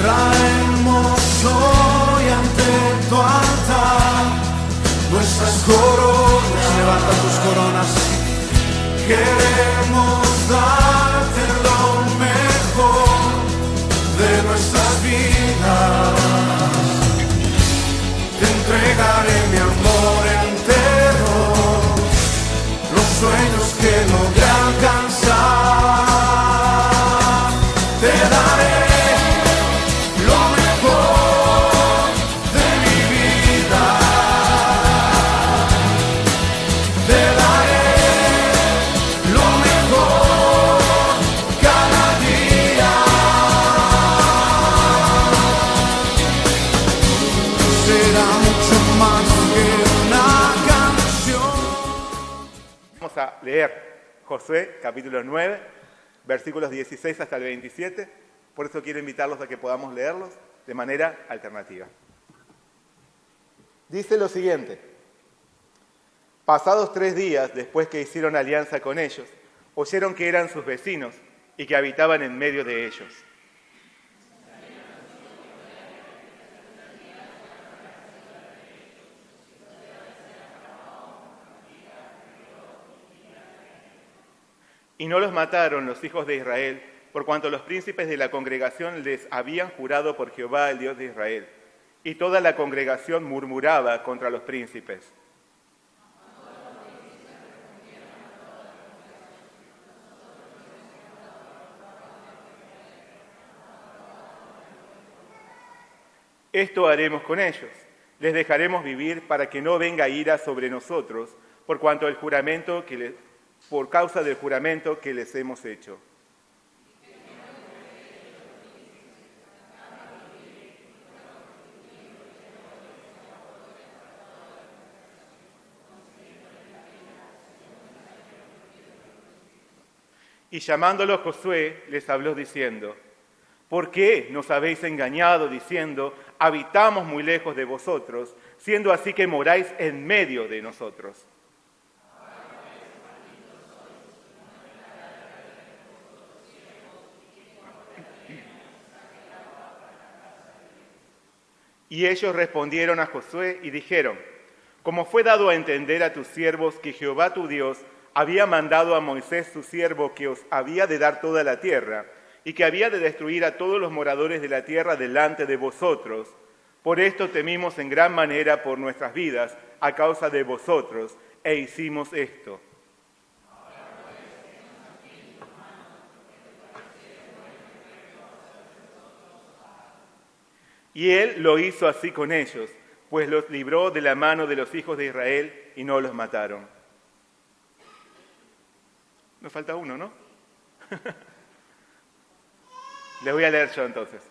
Traemos hoy ante tu altar nuestras coronas. Levanta tus coronas. Queremos darte lo mejor de nuestras vidas. Te entregaré mi amor entero, los sueños que logré alcanzar. Te daré lo mejor de mi vida. Te daré lo mejor cada día. Será mucho más que una canción. Vamos a leer Josué, capítulo 9, versículos 16 hasta el 27. Por eso quiero invitarlos a que podamos leerlos de manera alternativa. Dice lo siguiente: pasados 3 días después que hicieron alianza con ellos, oyeron que eran sus vecinos y que habitaban en medio de ellos. Y no los mataron los hijos de Israel, por cuanto los príncipes de la congregación les habían jurado por Jehová, el Dios de Israel. Y toda la congregación murmuraba contra los príncipes. Esto haremos con ellos. Les dejaremos vivir para que no venga ira sobre nosotros, por causa del juramento que les hemos hecho. Y llamándolo Josué, les habló diciendo: ¿por qué nos habéis engañado diciendo, habitamos muy lejos de vosotros, siendo así que moráis en medio de nosotros? Y ellos respondieron a Josué y dijeron: como fue dado a entender a tus siervos que Jehová tu Dios había mandado a Moisés su siervo que os había de dar toda la tierra, y que había de destruir a todos los moradores de la tierra delante de vosotros, por esto temimos en gran manera por nuestras vidas a causa de vosotros, e hicimos esto. Y él lo hizo así con ellos, pues los libró de la mano de los hijos de Israel y no los mataron. Nos falta uno, ¿no? Les voy a leer yo entonces.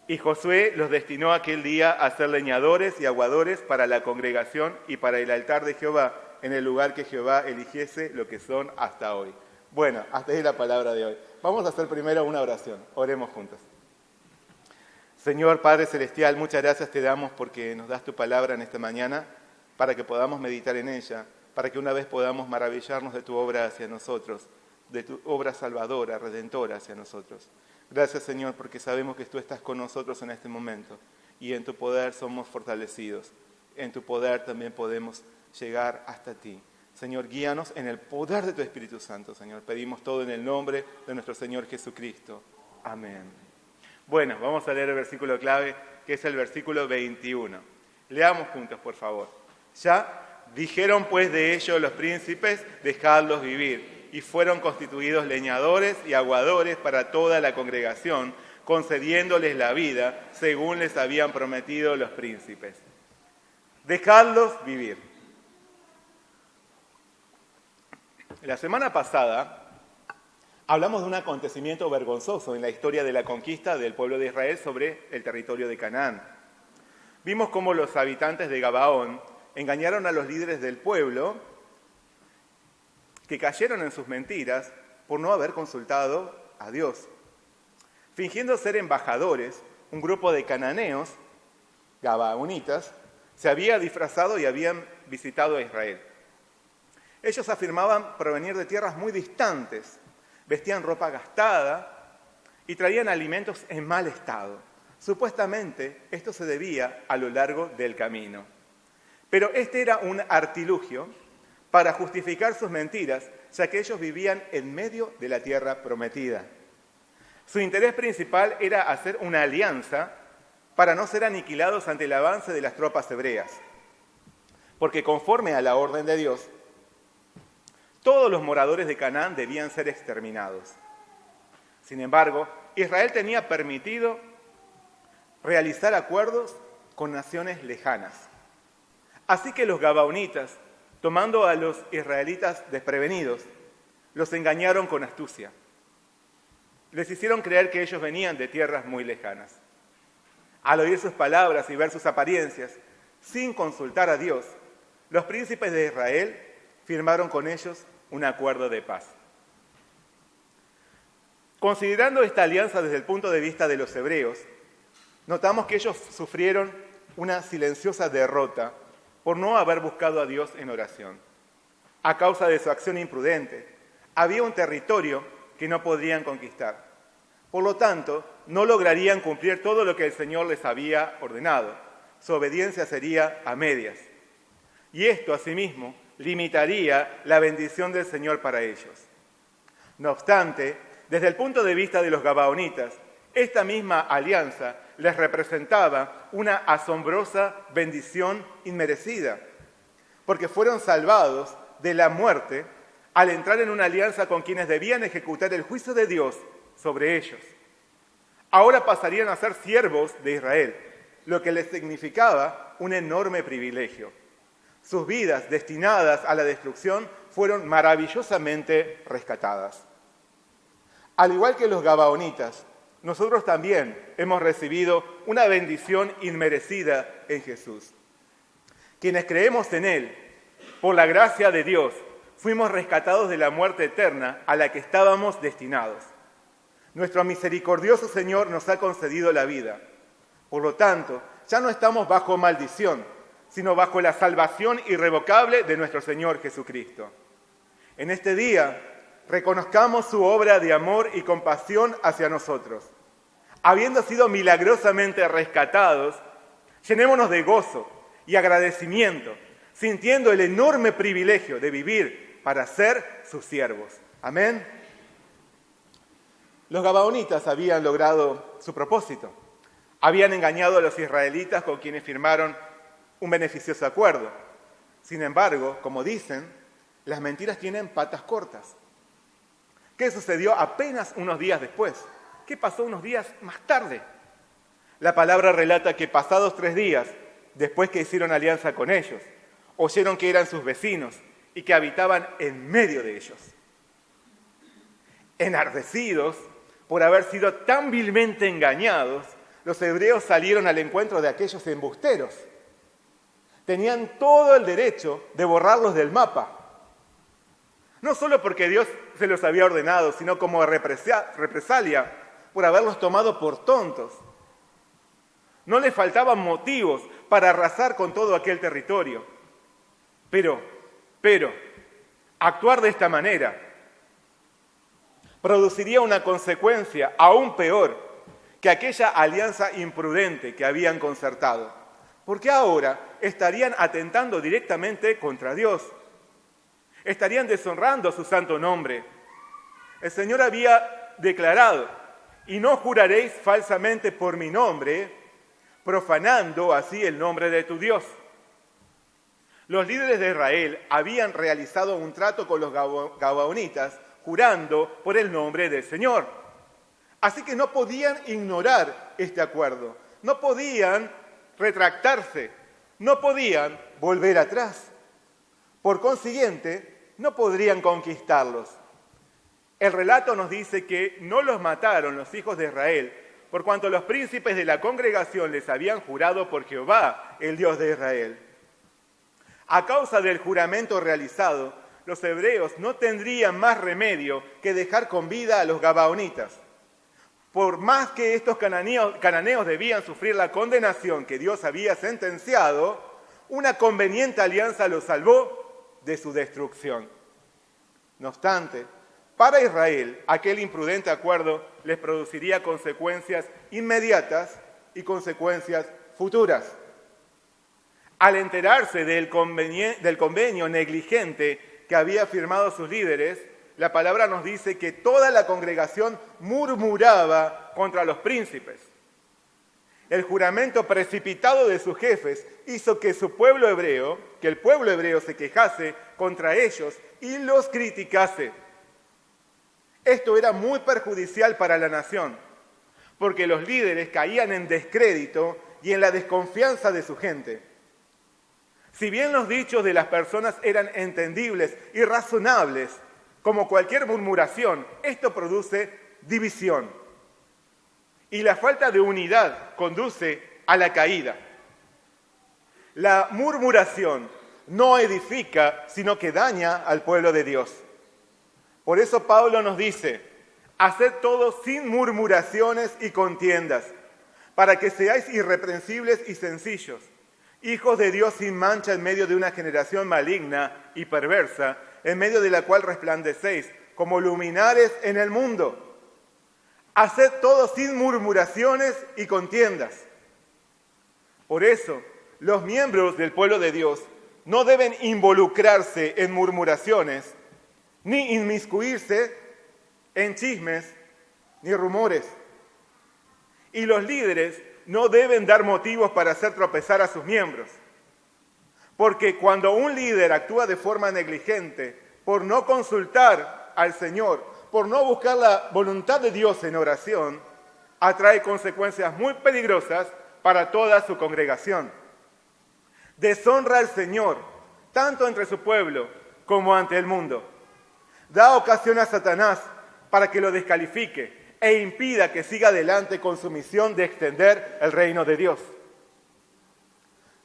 Y Josué los destinó aquel día a ser leñadores y aguadores para la congregación y para el altar de Jehová, en el lugar que Jehová eligiese, lo que son hasta hoy. Bueno, hasta ahí la palabra de hoy. Vamos a hacer primero una oración. Oremos juntos. Señor Padre Celestial, muchas gracias te damos porque nos das tu palabra en esta mañana para que podamos meditar en ella, para que una vez podamos maravillarnos de tu obra hacia nosotros, de tu obra salvadora, redentora hacia nosotros. Gracias, Señor, porque sabemos que tú estás con nosotros en este momento y en tu poder somos fortalecidos. En tu poder también podemos llegar hasta ti. Señor, guíanos en el poder de tu Espíritu Santo, Señor. Pedimos todo en el nombre de nuestro Señor Jesucristo. Amén. Bueno, vamos a leer el versículo clave, que es el versículo 21. Leamos juntos, por favor. Ya dijeron pues de ellos los príncipes, dejadlos vivir, y fueron constituidos leñadores y aguadores para toda la congregación, concediéndoles la vida, según les habían prometido los príncipes. Dejadlos vivir. La semana pasada hablamos de un acontecimiento vergonzoso en la historia de la conquista del pueblo de Israel sobre el territorio de Canaán. Vimos cómo los habitantes de Gabaón engañaron a los líderes del pueblo, que cayeron en sus mentiras por no haber consultado a Dios. Fingiendo ser embajadores, un grupo de cananeos, gabaonitas, se había disfrazado y habían visitado a Israel. Ellos afirmaban provenir de tierras muy distantes, vestían ropa gastada y traían alimentos en mal estado. Supuestamente esto se debía a lo largo del camino. Pero este era un artilugio para justificar sus mentiras, ya que ellos vivían en medio de la tierra prometida. Su interés principal era hacer una alianza para no ser aniquilados ante el avance de las tropas hebreas. Porque conforme a la orden de Dios, todos los moradores de Canaán debían ser exterminados. Sin embargo, Israel tenía permitido realizar acuerdos con naciones lejanas. Así que los gabaonitas, tomando a los israelitas desprevenidos, los engañaron con astucia. Les hicieron creer que ellos venían de tierras muy lejanas. Al oír sus palabras y ver sus apariencias, sin consultar a Dios, los príncipes de Israel firmaron con ellos un acuerdo de paz. Considerando esta alianza desde el punto de vista de los hebreos, notamos que ellos sufrieron una silenciosa derrota por no haber buscado a Dios en oración. A causa de su acción imprudente, había un territorio que no podrían conquistar. Por lo tanto, no lograrían cumplir todo lo que el Señor les había ordenado. Su obediencia sería a medias. Y esto, asimismo, limitaría la bendición del Señor para ellos. No obstante, desde el punto de vista de los gabaonitas, esta misma alianza les representaba una asombrosa bendición inmerecida, porque fueron salvados de la muerte al entrar en una alianza con quienes debían ejecutar el juicio de Dios sobre ellos. Ahora pasarían a ser siervos de Israel, lo que les significaba un enorme privilegio. Sus vidas destinadas a la destrucción fueron maravillosamente rescatadas. Al igual que los gabaonitas, nosotros también hemos recibido una bendición inmerecida en Jesús. Quienes creemos en Él, por la gracia de Dios, fuimos rescatados de la muerte eterna a la que estábamos destinados. Nuestro misericordioso Señor nos ha concedido la vida. Por lo tanto, ya no estamos bajo maldición, sino bajo la salvación irrevocable de nuestro Señor Jesucristo. En este día, reconozcamos su obra de amor y compasión hacia nosotros. Habiendo sido milagrosamente rescatados, llenémonos de gozo y agradecimiento, sintiendo el enorme privilegio de vivir para ser sus siervos. Amén. Los gabaonitas habían logrado su propósito. Habían engañado a los israelitas con quienes firmaron un beneficioso acuerdo. Sin embargo, como dicen, las mentiras tienen patas cortas. ¿Qué sucedió apenas unos días después? ¿Qué pasó unos días más tarde? La palabra relata que pasados 3 días, después que hicieron alianza con ellos, oyeron que eran sus vecinos y que habitaban en medio de ellos. Enardecidos por haber sido tan vilmente engañados, los hebreos salieron al encuentro de aquellos embusteros. Tenían todo el derecho de borrarlos del mapa. No solo porque Dios se los había ordenado, sino como represalia por haberlos tomado por tontos. No les faltaban motivos para arrasar con todo aquel territorio. Pero, actuar de esta manera produciría una consecuencia aún peor que aquella alianza imprudente que habían concertado, porque ahora estarían atentando directamente contra Dios. Estarían deshonrando su santo nombre. El Señor había declarado: y no juraréis falsamente por mi nombre, profanando así el nombre de tu Dios. Los líderes de Israel habían realizado un trato con los gabaonitas, jurando por el nombre del Señor. Así que no podían ignorar este acuerdo, no podían retractarse, no podían volver atrás. Por consiguiente, no podrían conquistarlos. El relato nos dice que no los mataron los hijos de Israel, por cuanto los príncipes de la congregación les habían jurado por Jehová, el Dios de Israel. A causa del juramento realizado, los hebreos no tendrían más remedio que dejar con vida a los gabaonitas. Por más que estos cananeos debían sufrir la condenación que Dios había sentenciado, una conveniente alianza los salvó de su destrucción. No obstante, para Israel, aquel imprudente acuerdo les produciría consecuencias inmediatas y consecuencias futuras. Al enterarse del convenio negligente que había firmado sus líderes, la palabra nos dice que toda la congregación murmuraba contra los príncipes. El juramento precipitado de sus jefes hizo que el pueblo hebreo se quejase contra ellos y los criticase. Esto era muy perjudicial para la nación, porque los líderes caían en descrédito y en la desconfianza de su gente. Si bien los dichos de las personas eran entendibles y razonables, como cualquier murmuración, esto produce división. Y la falta de unidad conduce a la caída. La murmuración no edifica, sino que daña al pueblo de Dios. Por eso Pablo nos dice, haced todo sin murmuraciones y contiendas, para que seáis irreprensibles y sencillos, hijos de Dios sin mancha en medio de una generación maligna y perversa, en medio de la cual resplandecéis como luminares en el mundo. Haced todo sin murmuraciones y contiendas. Por eso, los miembros del pueblo de Dios no deben involucrarse en murmuraciones, ni inmiscuirse en chismes, ni rumores. Y los líderes no deben dar motivos para hacer tropezar a sus miembros. Porque cuando un líder actúa de forma negligente, por no consultar al Señor, por no buscar la voluntad de Dios en oración, atrae consecuencias muy peligrosas para toda su congregación. Deshonra al Señor, tanto entre su pueblo como ante el mundo. Da ocasión a Satanás para que lo descalifique e impida que siga adelante con su misión de extender el reino de Dios.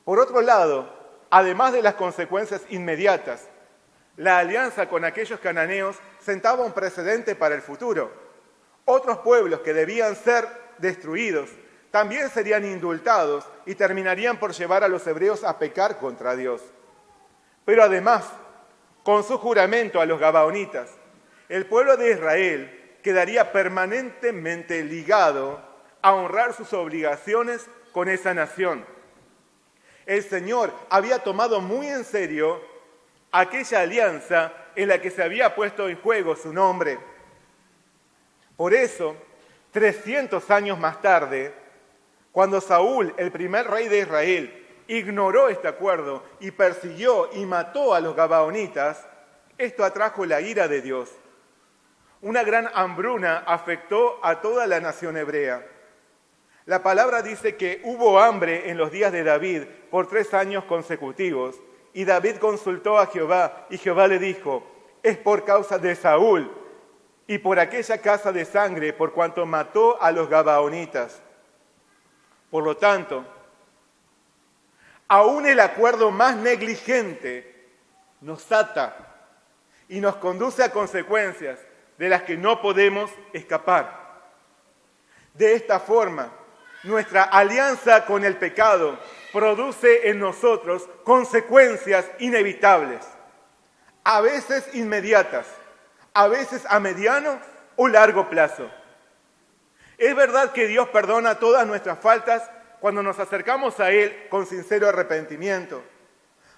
Por otro lado, además de las consecuencias inmediatas, la alianza con aquellos cananeos sentaba un precedente para el futuro. Otros pueblos que debían ser destruidos también serían indultados y terminarían por llevar a los hebreos a pecar contra Dios. Pero además, con su juramento a los gabaonitas, el pueblo de Israel quedaría permanentemente ligado a honrar sus obligaciones con esa nación. El Señor había tomado muy en serio aquella alianza en la que se había puesto en juego su nombre. Por eso, 300 años más tarde, cuando Saúl, el primer rey de Israel, ignoró este acuerdo y persiguió y mató a los gabaonitas, esto atrajo la ira de Dios. Una gran hambruna afectó a toda la nación hebrea. La palabra dice que hubo hambre en los días de David por 3 años consecutivos, y David consultó a Jehová, y Jehová le dijo, es por causa de Saúl y por aquella casa de sangre, por cuanto mató a los gabaonitas. Por lo tanto, aún el acuerdo más negligente nos ata y nos conduce a consecuencias de las que no podemos escapar. De esta forma, nuestra alianza con el pecado produce en nosotros consecuencias inevitables, a veces inmediatas, a veces a mediano o largo plazo. Es verdad que Dios perdona todas nuestras faltas cuando nos acercamos a Él con sincero arrepentimiento.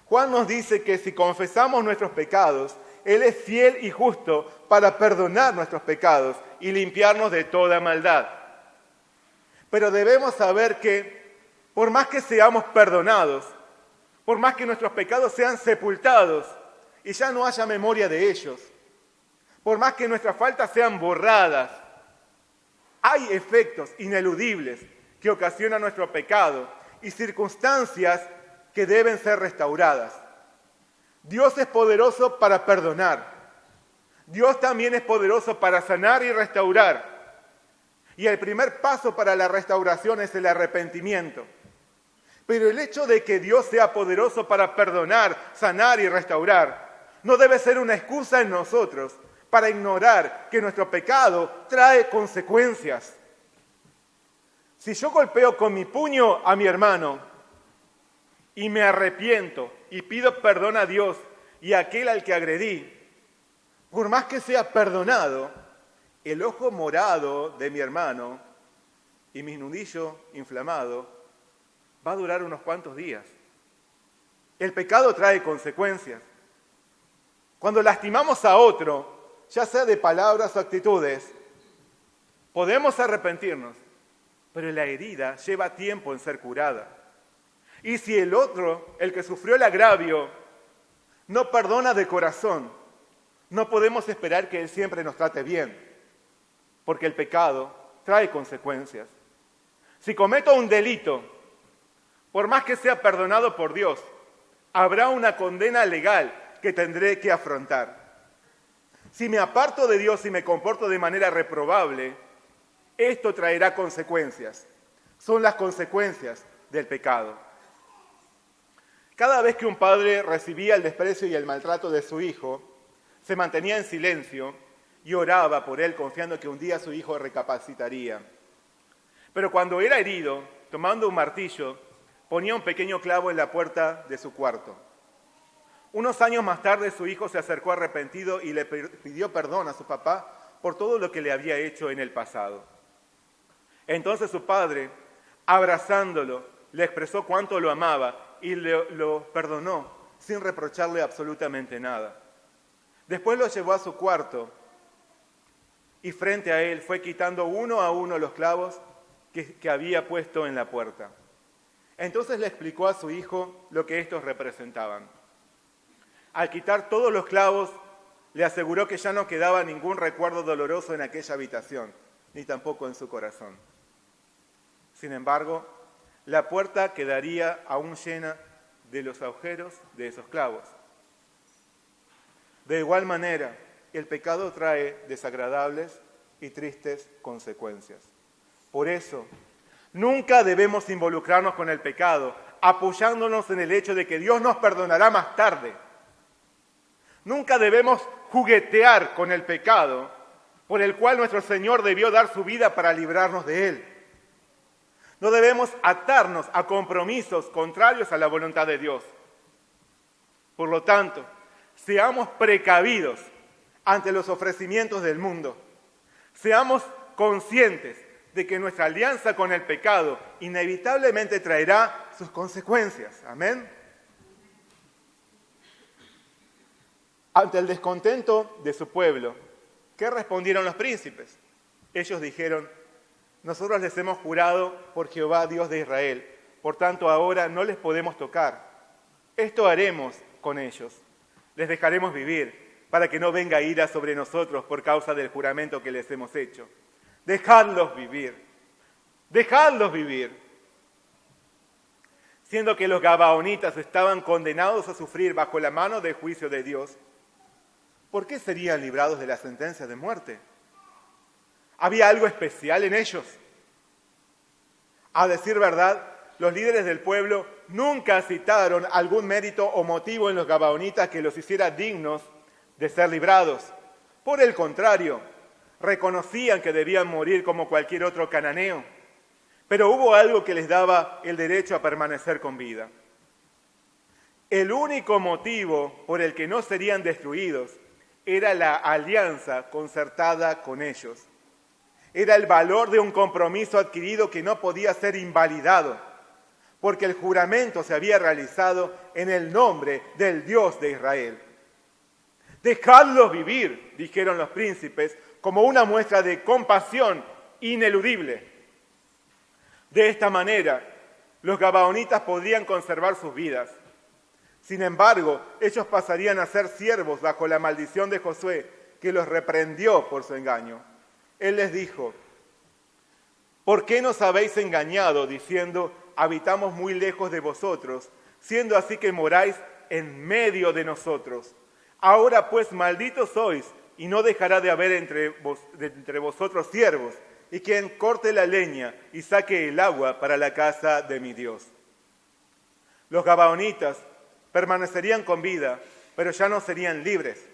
Juan nos dice que si confesamos nuestros pecados, Él es fiel y justo para perdonar nuestros pecados y limpiarnos de toda maldad. Pero debemos saber que, por más que seamos perdonados, por más que nuestros pecados sean sepultados y ya no haya memoria de ellos, por más que nuestras faltas sean borradas, hay efectos ineludibles que ocasionan nuestro pecado y circunstancias que deben ser restauradas. Dios es poderoso para perdonar. Dios también es poderoso para sanar y restaurar. Y el primer paso para la restauración es el arrepentimiento. Pero el hecho de que Dios sea poderoso para perdonar, sanar y restaurar no debe ser una excusa en nosotros para ignorar que nuestro pecado trae consecuencias. Si yo golpeo con mi puño a mi hermano y me arrepiento y pido perdón a Dios y a aquel al que agredí, por más que sea perdonado, el ojo morado de mi hermano y mi nudillo inflamado va a durar unos cuantos días. El pecado trae consecuencias. Cuando lastimamos a otro, ya sea de palabras o actitudes, podemos arrepentirnos, pero la herida lleva tiempo en ser curada. Y si el otro, el que sufrió el agravio, no perdona de corazón, no podemos esperar que él siempre nos trate bien, porque el pecado trae consecuencias. Si cometo un delito, por más que sea perdonado por Dios, habrá una condena legal que tendré que afrontar. Si me aparto de Dios y me comporto de manera reprobable, esto traerá consecuencias. Son las consecuencias del pecado. Cada vez que un padre recibía el desprecio y el maltrato de su hijo, se mantenía en silencio y oraba por él, confiando que un día su hijo recapacitaría. Pero cuando era herido, tomando un martillo, ponía un pequeño clavo en la puerta de su cuarto. Unos años más tarde, su hijo se acercó arrepentido y le pidió perdón a su papá por todo lo que le había hecho en el pasado. Entonces su padre, abrazándolo, le expresó cuánto lo amaba y lo perdonó sin reprocharle absolutamente nada. Después lo llevó a su cuarto y frente a él fue quitando uno a uno los clavos que había puesto en la puerta. Entonces le explicó a su hijo lo que estos representaban. Al quitar todos los clavos, le aseguró que ya no quedaba ningún recuerdo doloroso en aquella habitación, ni tampoco en su corazón. Sin embargo, la puerta quedaría aún llena de los agujeros de esos clavos. De igual manera, el pecado trae desagradables y tristes consecuencias. Por eso, nunca debemos involucrarnos con el pecado, apoyándonos en el hecho de que Dios nos perdonará más tarde. Nunca debemos juguetear con el pecado, por el cual nuestro Señor debió dar su vida para librarnos de él. No debemos atarnos a compromisos contrarios a la voluntad de Dios. Por lo tanto, seamos precavidos ante los ofrecimientos del mundo. Seamos conscientes de que nuestra alianza con el pecado inevitablemente traerá sus consecuencias. Amén. Ante el descontento de su pueblo, ¿qué respondieron los príncipes? Ellos dijeron: nosotros les hemos jurado por Jehová, Dios de Israel, por tanto ahora no les podemos tocar. Esto haremos con ellos. Les dejaremos vivir, para que no venga ira sobre nosotros por causa del juramento que les hemos hecho. Dejadlos vivir. Dejadlos vivir. Siendo que los gabaonitas estaban condenados a sufrir bajo la mano del juicio de Dios, ¿por qué serían librados de la sentencia de muerte? ¿Había algo especial en ellos? A decir verdad, los líderes del pueblo nunca citaron algún mérito o motivo en los gabaonitas que los hiciera dignos de ser librados. Por el contrario, reconocían que debían morir como cualquier otro cananeo, pero hubo algo que les daba el derecho a permanecer con vida. El único motivo por el que no serían destruidos era la alianza concertada con ellos. Era el valor de un compromiso adquirido que no podía ser invalidado, porque el juramento se había realizado en el nombre del Dios de Israel. Dejadlos vivir, dijeron los príncipes, como una muestra de compasión ineludible. De esta manera, los gabaonitas podrían conservar sus vidas. Sin embargo, ellos pasarían a ser siervos bajo la maldición de Josué, que los reprendió por su engaño. Él les dijo: ¿por qué nos habéis engañado diciendo, habitamos muy lejos de vosotros, siendo así que moráis en medio de nosotros? Ahora pues malditos sois, y no dejará de haber entre vosotros siervos, y quien corte la leña y saque el agua para la casa de mi Dios. Los gabaonitas permanecerían con vida, pero ya no serían libres.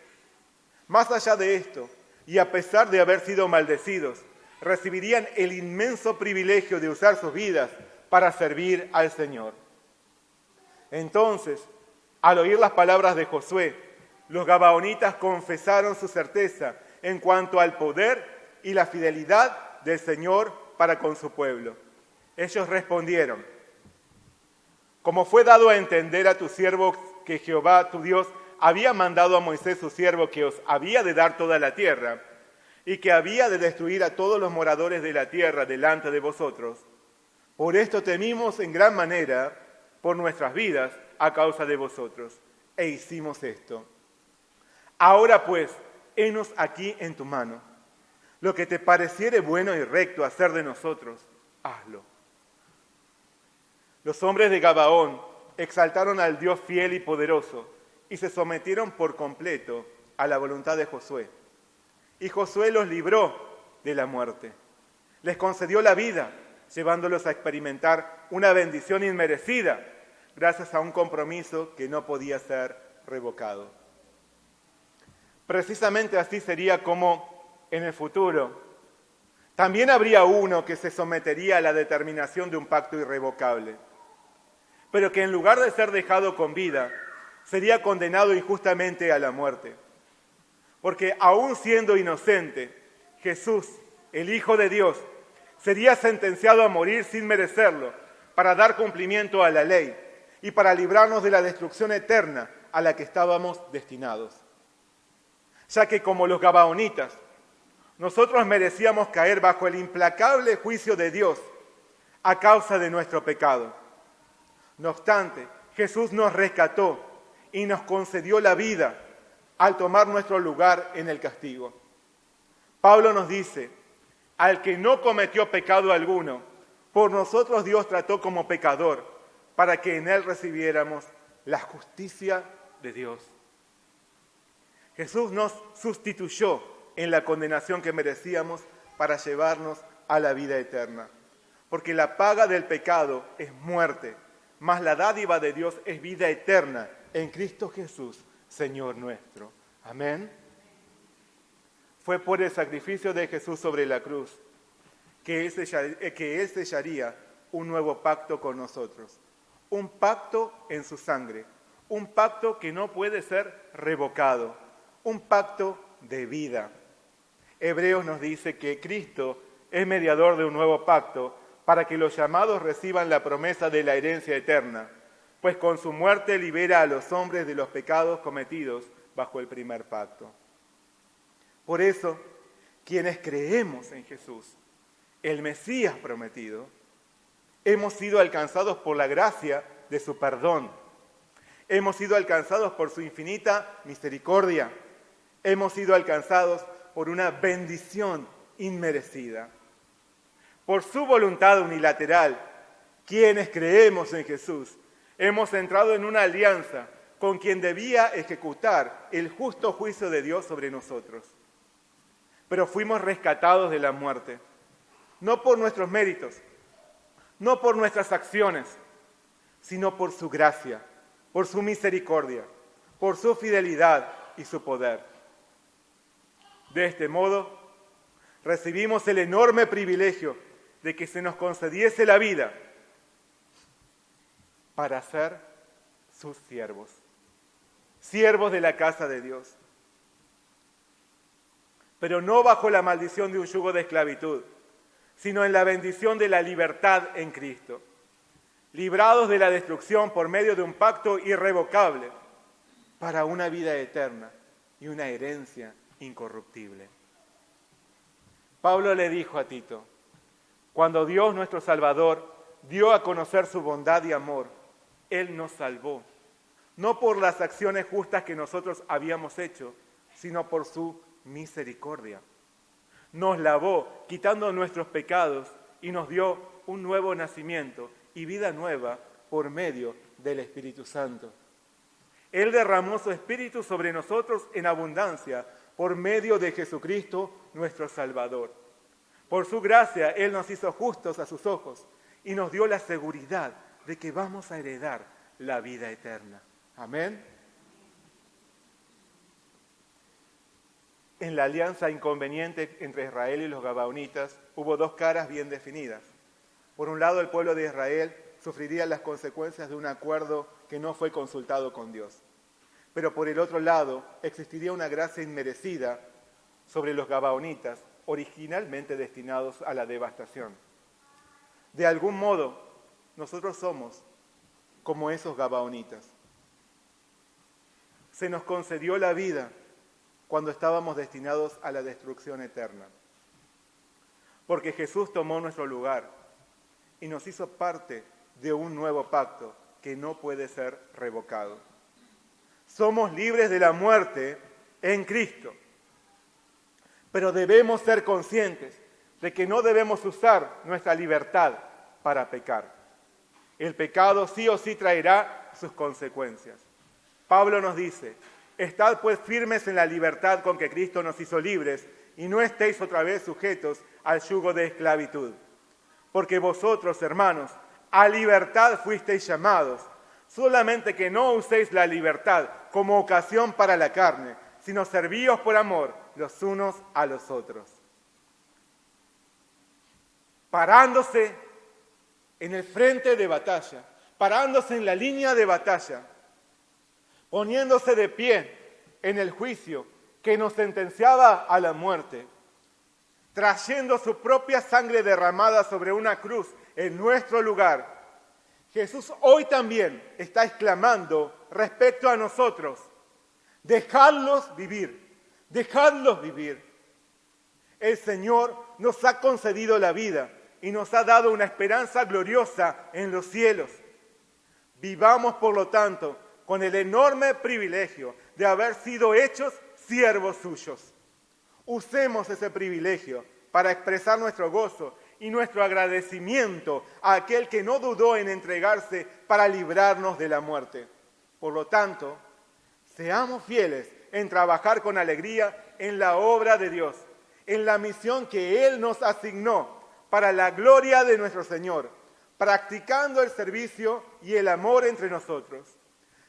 Más allá de esto, y a pesar de haber sido maldecidos, recibirían el inmenso privilegio de usar sus vidas para servir al Señor. Entonces, al oír las palabras de Josué, los gabaonitas confesaron su certeza en cuanto al poder y la fidelidad del Señor para con su pueblo. Ellos respondieron: como fue dado a entender a tu siervo que Jehová tu Dios había mandado a Moisés su siervo que os había de dar toda la tierra y que había de destruir a todos los moradores de la tierra delante de vosotros, por esto temimos en gran manera por nuestras vidas a causa de vosotros, e hicimos esto. Ahora pues, henos aquí en tu mano. Lo que te pareciere bueno y recto hacer de nosotros, hazlo. Los hombres de Gabaón exaltaron al Dios fiel y poderoso y se sometieron por completo a la voluntad de Josué. Y Josué los libró de la muerte. Les concedió la vida, llevándolos a experimentar una bendición inmerecida, gracias a un compromiso que no podía ser revocado. Precisamente así sería como en el futuro también habría uno que se sometería a la determinación de un pacto irrevocable, pero que en lugar de ser dejado con vida, sería condenado injustamente a la muerte. Porque aún siendo inocente, Jesús, el Hijo de Dios, sería sentenciado a morir sin merecerlo, para dar cumplimiento a la ley y para librarnos de la destrucción eterna a la que estábamos destinados. Ya que como los gabaonitas, nosotros merecíamos caer bajo el implacable juicio de Dios a causa de nuestro pecado. No obstante, Jesús nos rescató y nos concedió la vida al tomar nuestro lugar en el castigo. Pablo nos dice: al que no cometió pecado alguno, por nosotros Dios trató como pecador, para que en él recibiéramos la justicia de Dios. Jesús nos sustituyó en la condenación que merecíamos para llevarnos a la vida eterna. Porque la paga del pecado es muerte, mas la dádiva de Dios es vida eterna en Cristo Jesús, Señor nuestro. Amén. Fue por el sacrificio de Jesús sobre la cruz que Él sellaría un nuevo pacto con nosotros. Un pacto en su sangre, un pacto que no puede ser revocado, un pacto de vida. Hebreos nos dice que Cristo es mediador de un nuevo pacto para que los llamados reciban la promesa de la herencia eterna, pues con su muerte libera a los hombres de los pecados cometidos bajo el primer pacto. Por eso, quienes creemos en Jesús, el Mesías prometido, hemos sido alcanzados por la gracia de su perdón. Hemos sido alcanzados por su infinita misericordia. Hemos sido alcanzados por una bendición inmerecida. Por su voluntad unilateral, quienes creemos en Jesús, hemos entrado en una alianza con quien debía ejecutar el justo juicio de Dios sobre nosotros. Pero fuimos rescatados de la muerte, no por nuestros méritos, no por nuestras acciones, sino por su gracia, por su misericordia, por su fidelidad y su poder. De este modo, recibimos el enorme privilegio de que se nos concediese la vida para ser sus siervos, siervos de la casa de Dios. Pero no bajo la maldición de un yugo de esclavitud, sino en la bendición de la libertad en Cristo, librados de la destrucción por medio de un pacto irrevocable para una vida eterna y una herencia incorruptible. Pablo le dijo a Tito: cuando Dios nuestro Salvador dio a conocer su bondad y amor, Él nos salvó, no por las acciones justas que nosotros habíamos hecho, sino por su misericordia. Nos lavó quitando nuestros pecados y nos dio un nuevo nacimiento y vida nueva por medio del Espíritu Santo. Él derramó su Espíritu sobre nosotros en abundancia por medio de Jesucristo nuestro Salvador. Por su gracia Él nos hizo justos a sus ojos y nos dio la seguridad de que vamos a heredar la vida eterna. Amén. En la alianza inconveniente entre Israel y los gabaonitas hubo dos caras bien definidas. Por un lado, el pueblo de Israel sufriría las consecuencias de un acuerdo que no fue consultado con Dios. Pero por el otro lado, existiría una gracia inmerecida sobre los gabaonitas originalmente destinados a la devastación. De algún modo, nosotros somos como esos gabaonitas. Se nos concedió la vida cuando estábamos destinados a la destrucción eterna. Porque Jesús tomó nuestro lugar y nos hizo parte de un nuevo pacto que no puede ser revocado. Somos libres de la muerte en Cristo, pero debemos ser conscientes de que no debemos usar nuestra libertad para pecar. El pecado sí o sí traerá sus consecuencias. Pablo nos dice: estad pues firmes en la libertad con que Cristo nos hizo libres y no estéis otra vez sujetos al yugo de esclavitud. Porque vosotros, hermanos, a libertad fuisteis llamados, solamente que no uséis la libertad como ocasión para la carne, sino servíos por amor los unos a los otros. Parándose en el frente de batalla, parándose en la línea de batalla, poniéndose de pie en el juicio que nos sentenciaba a la muerte, trayendo su propia sangre derramada sobre una cruz en nuestro lugar, Jesús hoy también está exclamando respecto a nosotros: dejadlos vivir, dejadlos vivir. El Señor nos ha concedido la vida y nos ha dado una esperanza gloriosa en los cielos. Vivamos, por lo tanto, con el enorme privilegio de haber sido hechos siervos suyos. Usemos ese privilegio para expresar nuestro gozo y nuestro agradecimiento a aquel que no dudó en entregarse para librarnos de la muerte. Por lo tanto, seamos fieles en trabajar con alegría en la obra de Dios, en la misión que Él nos asignó para la gloria de nuestro Señor, practicando el servicio y el amor entre nosotros.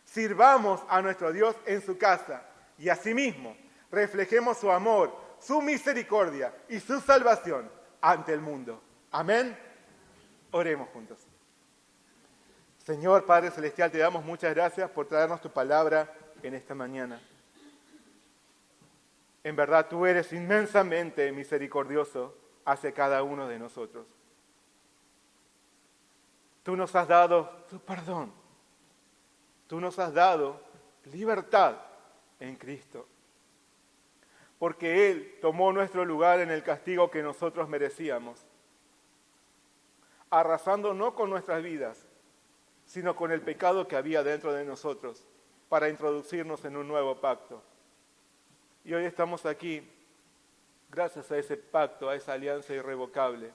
Sirvamos a nuestro Dios en su casa y asimismo reflejemos su amor, su misericordia y su salvación ante el mundo. Amén. Oremos juntos. Señor Padre Celestial, te damos muchas gracias por traernos tu palabra en esta mañana. En verdad, tú eres inmensamente misericordioso hacia cada uno de nosotros. Tú nos has dado tu perdón. Tú nos has dado libertad en Cristo. Porque Él tomó nuestro lugar en el castigo que nosotros merecíamos, arrasando no con nuestras vidas, sino con el pecado que había dentro de nosotros, para introducirnos en un nuevo pacto. Y hoy estamos aquí, gracias a ese pacto, a esa alianza irrevocable,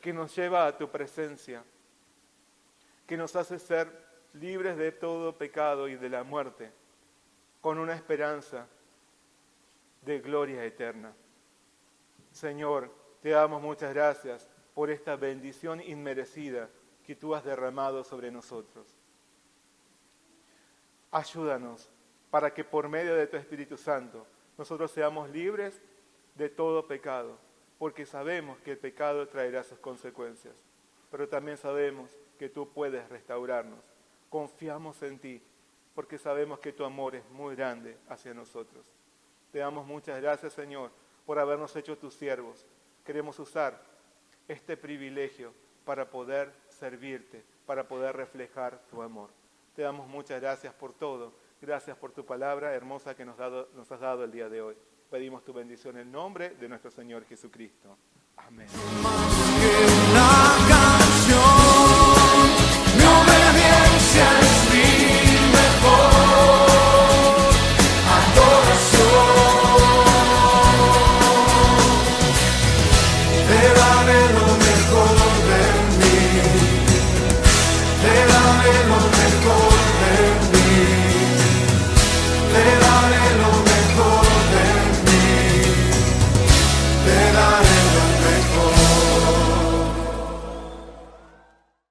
que nos lleva a tu presencia, que nos hace ser libres de todo pecado y de la muerte, con una esperanza de gloria eterna. Señor, te damos muchas gracias por esta bendición inmerecida que tú has derramado sobre nosotros. Ayúdanos para que por medio de tu Espíritu Santo nosotros seamos libres de todo pecado, porque sabemos que el pecado traerá sus consecuencias, pero también sabemos que tú puedes restaurarnos. Confiamos en ti, porque sabemos que tu amor es muy grande hacia nosotros. Te damos muchas gracias, Señor, por habernos hecho tus siervos. Queremos usar este privilegio para poder servirte, para poder reflejar tu amor. Te damos muchas gracias por todo. Gracias por tu palabra hermosa que nos has dado el día de hoy. Pedimos tu bendición en el nombre de nuestro Señor Jesucristo. Amén.